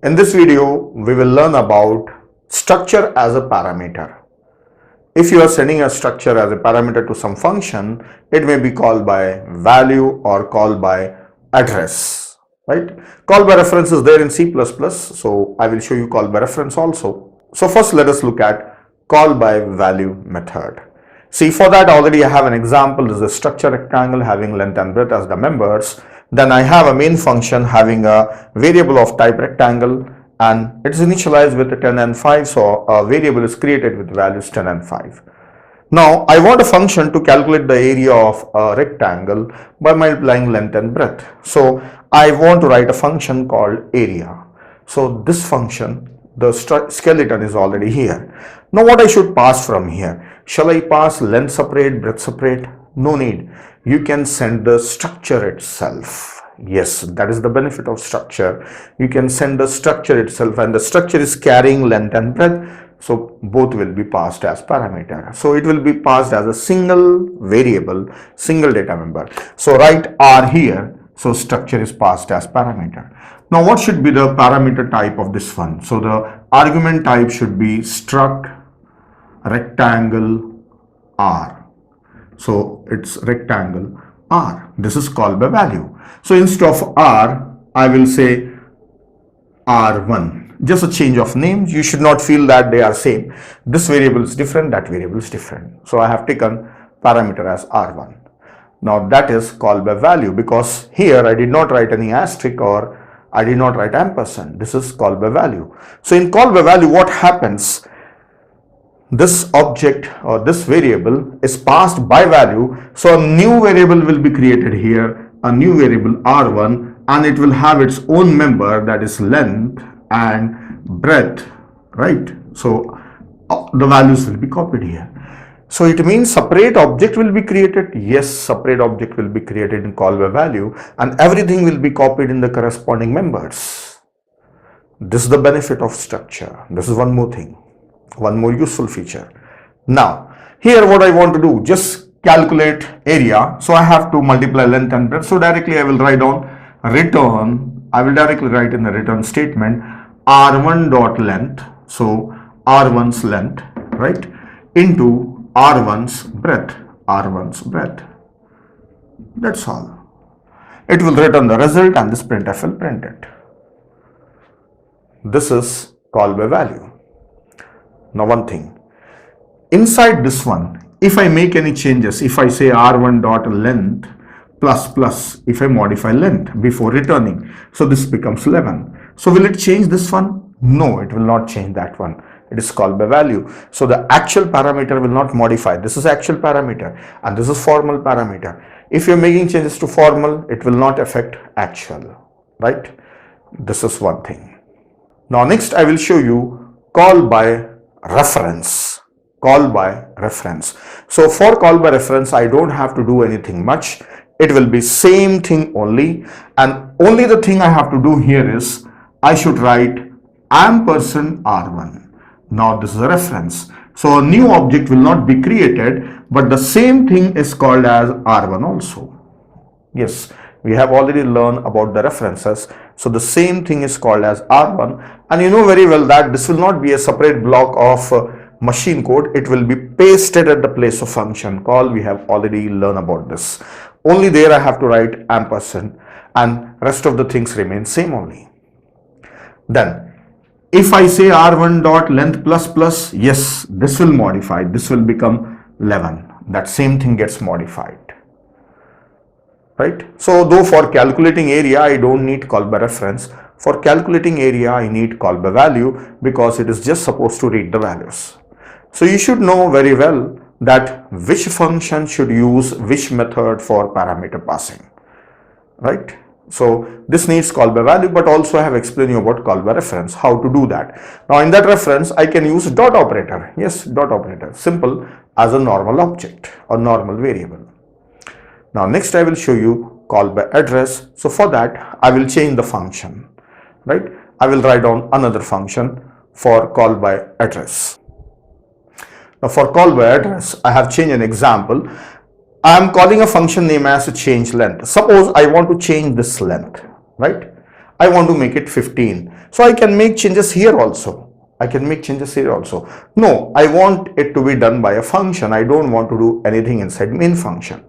In this video, we will learn about structure as a parameter. If you are sending a structure as a parameter to some function, it may be called by value or called by address, right? Call by reference is there in C++, so I will show you call by reference also. So first let us look at call by value method. See, for that already I have an example. This is a structure rectangle having length and breadth as the members. Then I have a main function having a variable of type rectangle and it is initialized with 10 and 5, so a variable is created with values 10 and 5. Now I want a function to calculate the area of a rectangle by multiplying length and breadth. So I want to write a function called area. So this function, the skeleton is already here. Now what I should pass from here? Shall I pass length separate, breadth separate? No need. You can send the structure itself. Yes, that is the benefit of structure. You can send the structure itself and the structure is carrying length and breadth. So both will be passed as parameter. So it will be passed as a single variable, single data member. So write R here. So structure is passed as parameter. Now what should be the parameter type of this one? So the argument type should be struct rectangle R. So it's rectangle R. This is called by value. So instead of R, I will say R1. Just a change of names. You should not feel that they are same. This variable is different, that variable is different. So I have taken parameter as R1. Now that is called by value because here I did not write any asterisk or I did not write ampersand. This is called by value. So in call by value, what happens? This object or this variable is passed by value. So a new variable will be created here, a new variable R1, and it will have its own member, that is length and breadth, right? So the values will be copied here. So it means separate object will be created. Yes, separate object will be created in call by value and everything will be copied in the corresponding members. This is the benefit of structure. This is one more thing, one more useful feature. Now here what I want to do, just calculate area. So I have to multiply length and breadth. So directly I will write down return. I will directly write in the return statement R1 dot length. So R1's length, right, into R1's breadth, R1's breadth. That's all. It will return the result and this printf will print it. This is call by value. Now one thing, inside this one, if I make any changes, if I say R1 dot length plus, if I modify length before returning, so this becomes 11. So will it change this one? No, it will not change that one. It is called by value. So the actual parameter will not modify. This is actual parameter and this is formal parameter. If you're making changes to formal, it will not affect actual, right? This is one thing. Now next I will show you call by reference. Call by reference. So for call by reference, I don't have to do anything much. It will be same thing only, and only the thing I have to do here is I should write ampersand R1. Now this is a reference. So a new object will not be created, but the same thing is called as R1 also. Yes, we have already learned about the references. So the same thing is called as R1, and you know very well that this will not be a separate block of machine code. It will be pasted at the place of function call. We have already learned about this. Only there I have to write ampersand and rest of the things remain same only. Then if I say R1 dot length plus, yes, this will modify. This will become 11. That same thing gets modified, right? So though for calculating area, I don't need call by reference. For calculating area, I need call by value because it is just supposed to read the values. So you should know very well that which function should use which method for parameter passing, right? So this needs call by value, but also I have explained you about call by reference, how to do that. Now in that reference, I can use dot operator. Yes, dot operator, simple as a normal object or normal variable. Now next I will show you call by address. So for that, I will change the function, right? I will write down another function for call by address. Now for call by address, I have changed an example. I am calling a function name as change length. Suppose I want to change this length, right? I want to make it 15. So I can make changes here also. I can make changes here also. No, I want it to be done by a function. I don't want to do anything inside main function.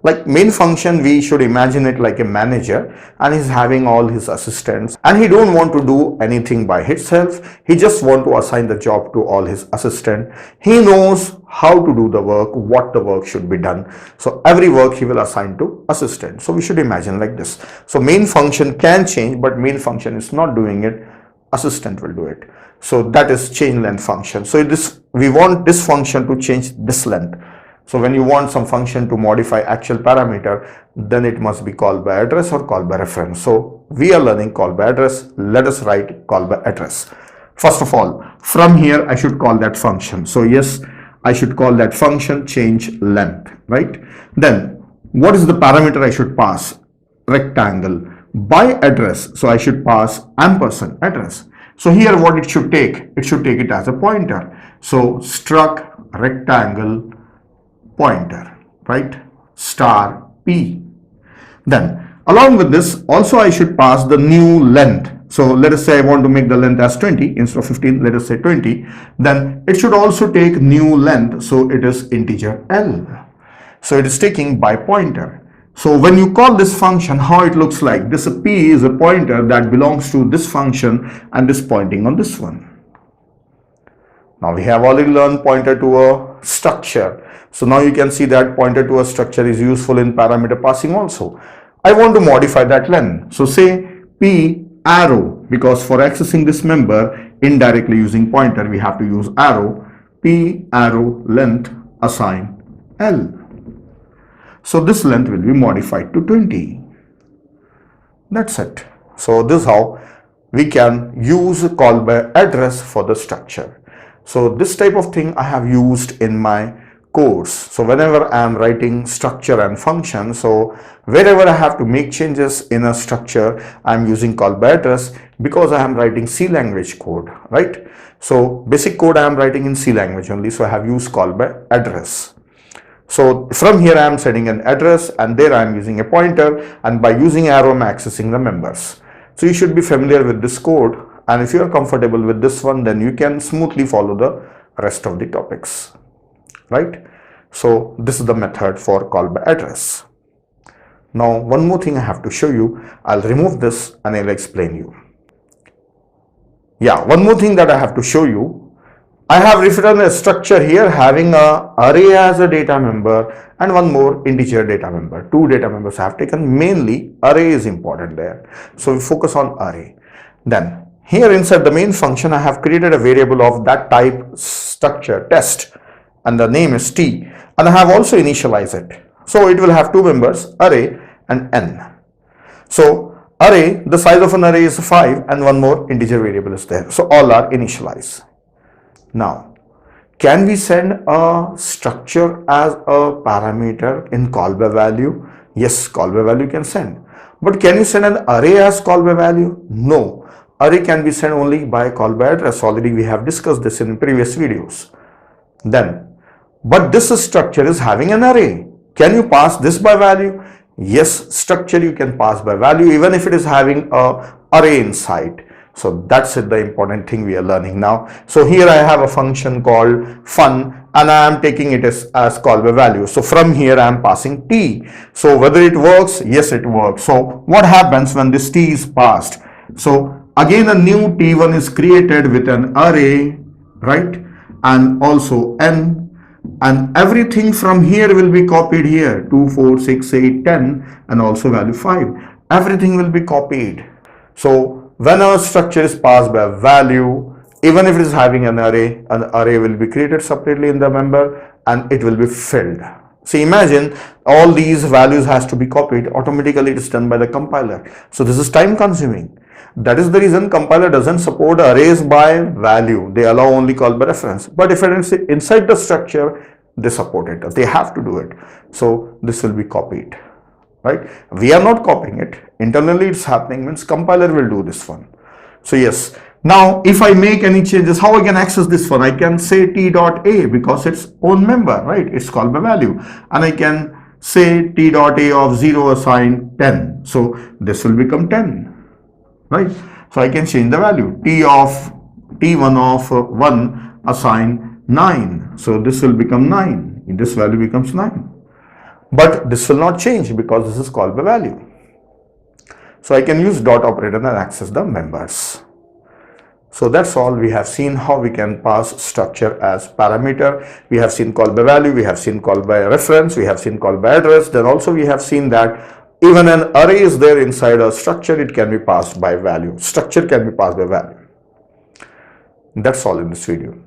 Like main function, we should imagine it like a manager, and he's having all his assistants, and he don't want to do anything by himself. He just want to assign the job to all his assistant. He knows how to do the work, what the work should be done. So every work he will assign to assistant. So we should imagine like this. So main function can change, but main function is not doing it. Assistant will do it. So that is change length function. So this, we want this function to change this length. So when you want some function to modify actual parameter, then it must be call by address or call by reference. So we are learning call by address. Let us write call by address. First of all, from here I should call that function. So yes, I should call that function change length, right? Then what is the parameter I should pass? Rectangle. By address, so I should pass ampersand address. So here what it should take it as a pointer. So struct rectangle pointer, right, star p. Then along with this also I should pass the new length. So let us say I want to make the length as 20 instead of 15, let us say 20. Then it should also take new length, so it is integer L. So it is taking by pointer. So when you call this function, how it looks like, this p is a pointer that belongs to this function and is pointing on this one. Now we have already learned pointer to a structure. So now you can see that pointer to a structure is useful in parameter passing also. I want to modify that length. So say p arrow, because for accessing this member indirectly using pointer, we have to use arrow. P arrow length assign L. So this length will be modified to 20. That's it. So this is how we can use call by address for the structure. So this type of thing I have used in my course. So whenever I am writing structure and function, so wherever I have to make changes in a structure, I am using call by address because I am writing C language code, right? So basic code I am writing in C language only, so I have used call by address. So from here I am setting an address, and there I am using a pointer, and by using arrow I am accessing the members. So you should be familiar with this code, and if you are comfortable with this one, then you can smoothly follow the rest of the topics, right? So this is the method for call by address. Now one more thing I have to show you. I'll remove this and I'll explain you. Yeah, one more thing that I have to show you. I have written a structure here having a array as a data member and one more integer data member. Two data members I have taken. Mainly array is important there. So we focus on array. Then here inside the main function, I have created a variable of that type structure test, and the name is t, and I have also initialized it. So it will have two members, array and n. So array, the size of an array is 5 and one more integer variable is there. So all are initialized. Now, can we send a structure as a parameter in call by value? Yes, call by value can send. But can you send an array as call by value? No. Array can be sent only by call by address. Already we have discussed this in previous videos. Then, but this structure is having an array. Can you pass this by value? Yes, structure you can pass by value even if it is having a array inside. So that's it, the important thing we are learning now. So here I have a function called fun, and I am taking it as call by value. So from here I am passing t. So whether it works, yes it works. So what happens when this t is passed? So again a new t1 is created with an array, right? And also n, and everything from here will be copied here, 2, 4, 6, 8, 10, and also value 5. Everything will be copied. So when a structure is passed by value, even if it is having an array will be created separately in the member and it will be filled. So imagine all these values has to be copied. Automatically it is done by the compiler. So this is time consuming. That is the reason compiler doesn't support arrays by value. They allow only call by reference. But if it is inside the structure, they support it. They have to do it. So this will be copied. Right? We are not copying it. Internally it's happening, means compiler will do this one. So yes. Now if I make any changes, how I can access this one? I can say t.a because it's own member, right? It's called by value. And I can say t.a of 0 assign 10. So this will become 10. right? So I can change the value. T1 of 1 assign 9. So this will become 9. This value becomes 9. But this will not change because this is called by value. So I can use dot operator and access the members. So that's all. We have seen how we can pass structure as parameter. We have seen call by value, we have seen call by reference, we have seen call by address. Then also we have seen that even an array is there inside a structure, it can be passed by value. Structure can be passed by value. That's all in this video.